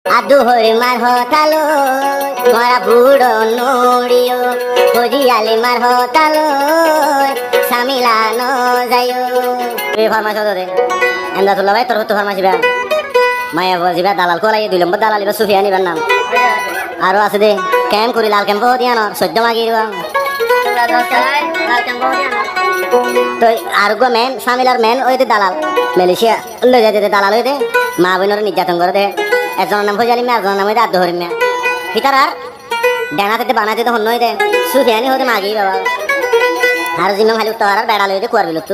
আদু হরি মার হতালো তোরা বুড়ো নোড়িও খোঁজিয়ালি মার হতালো সামিলা ন যাইও এই ফার্মাসি দে এন্দা তুলা ভাই তোর তো ফার্মাসি বা মায়া বজিবা দালাল কোলাই 2 নম্বর দালাল ইবা সুফিয়ানি বান নাম আরো আছে দে ক্যাম্প করি লাল ক্যাম্প দিয়ান সদ্য মাগিরবা তো আর গো মেন সামিলার মেন ওই দে দালাল মালয়েশিয়া লই যাইতে দে দালাল ওই দে মা বোনের নির্যাতন করে দে একজনের নাম ফজালি মা একজনের নাম হইতে আব্দু হরিম মা ভিতর আর ডানাতে বানাতে তো হন্নই দে সুফিয়ানি হতে মাগি বাবা আর জিম্মা খালি উত্তর আর বেড়া লই দে কুয়ার বিলুত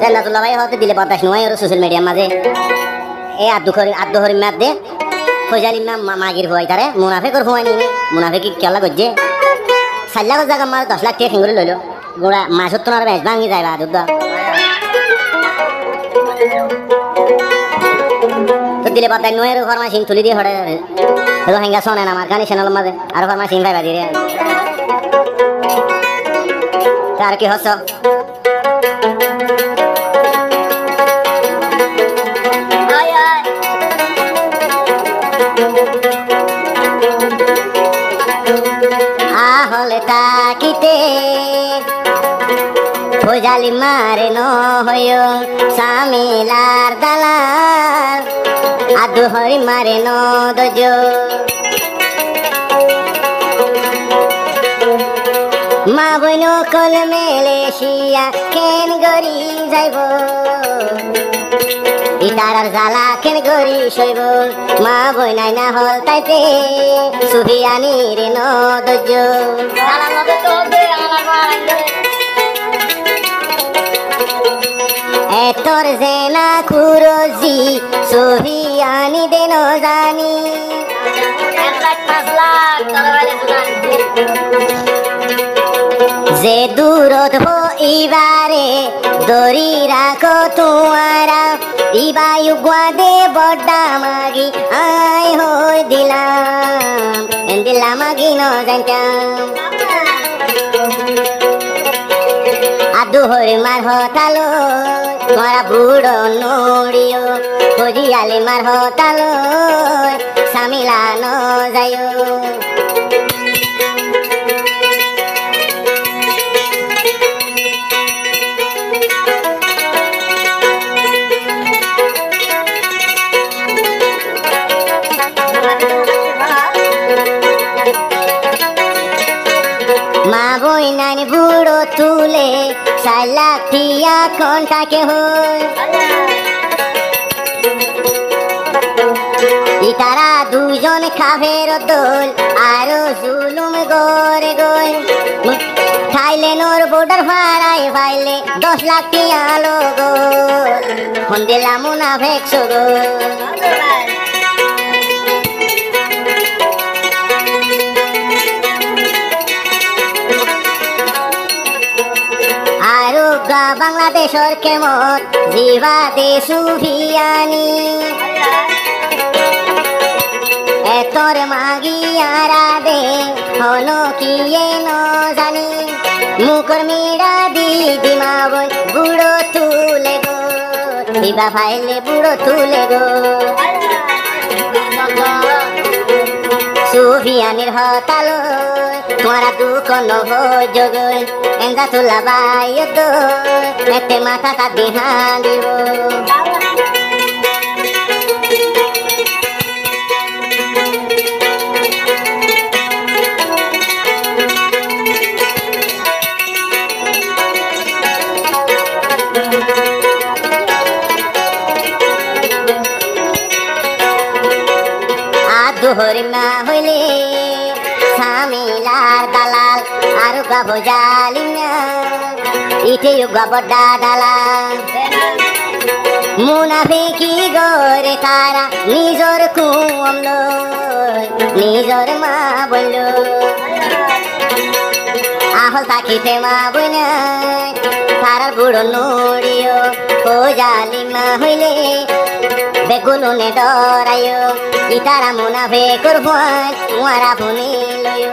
জান্নাতুল্লাহ ভাই হতে দিলে বাতাস নয় আর সোশ্যাল মিডিয়ার মাঝে এই আব্দু হরিম মা দে ফজালি মা মাগির হই তারে মুনাফিকর হওয়ানি মুনাফিক কি কেলা গজ্জে সাল্লা জায়গা মা 10 লাখ টাকা খেঙ্গুরে লইলো গোড়া মাছ তো আর বেশ ভাঙি যায় বা দুধ তো দিলে বাতাস নয় আর ফার্মাসি তুলি দিয়ে হড়ে রোহিঙ্গা শোনে না আমার কানি চ্যানেল মাঝে আর ফার্মাসি ভাইবা দিয়ে তার কি হস আহলে তাকিতে ফজালি মারে ন হইও সামিলার দালাল আদু হরি মারে ন দজ মা বইন কল মেলেশিয়া কেন গরি যাইব ইতারার জ্বালা কেন গরি সইব মা বইনাই না হল তাইতে সুফিয়ানি রে ন দজ তোর জেনা খুরজি সুফিয়ানি দে ন জানি যে দূরত ইবারে দরি রাখো তোমারা ইবায়ু গুয়াদে বড্ডা মাগি আয় হই দিলাম মাগি ন জানতাম আদু হরি মার হতালো তোরা বুড়ো নোড়িও খোঁজিয়ালি মার হতালো সামিলা ন যাইও মা বই নানি বুড়ো তুলে 4 লাখ টিয়া কোনটাকে হই ইতারা দুজন খাবের দোল আরো জুলুম গরে গই থাইল্যান্ডর বর্ডার ভাড়ায় ফাইলে 10 লাখ টিয়া লোগো হন্দিলা মুনাফিক সগো বাংলাদেশের কেমত জিবাদে সুফিয়ানি এতর মাগিয়ারা দে হলো কিয়ে ন জানি মুখর মিড়া দিদি মা বই বুড়ো তুলে গো দিবা ফাইলে বুড়ো তুলে গো সুফিয়ানির হতালো তোরা দুঃখ নহই জগই এন্দা তুলা বাই দো এতে মাথা কাটি হাঁদিব আদু হরিম না হইলে সামিলার দালাল আর গাব জালিনা ইতে বড্ডা দালাল মুনাফিকি গরে তারা নিজর কুম নিজর মা বলল আহল তাকিতে মা বইনা তারার বুড়ো নোড়িও ও জালিমা হইলে বেগুনে ডরাইও ইতারা মুনাফিকর ভয় ওয়ারা ভুনি লইও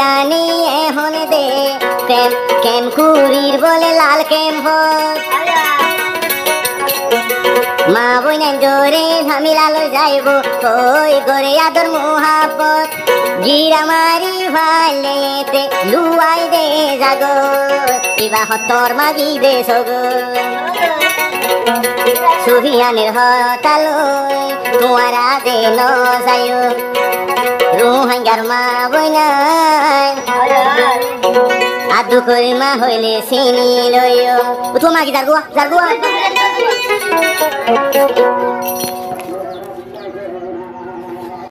জানি এখন দে প্রেম কেম কুরির বলে লাল কেম হোক মা বইনেন জোরে ঝামিলালো যাইব ওই গরে আদর মোহাবত গিরা মারি ভালেতে লুয়াই দে জাগো কিবা হতর মাগি দে সগো সুহিয়ানের হতালই তোমারা দে ন যাইও রুহাঙ্গার মা বইনাই আদু করে মা হইলে চিনি লইও উঠো মাগি জারগুয়া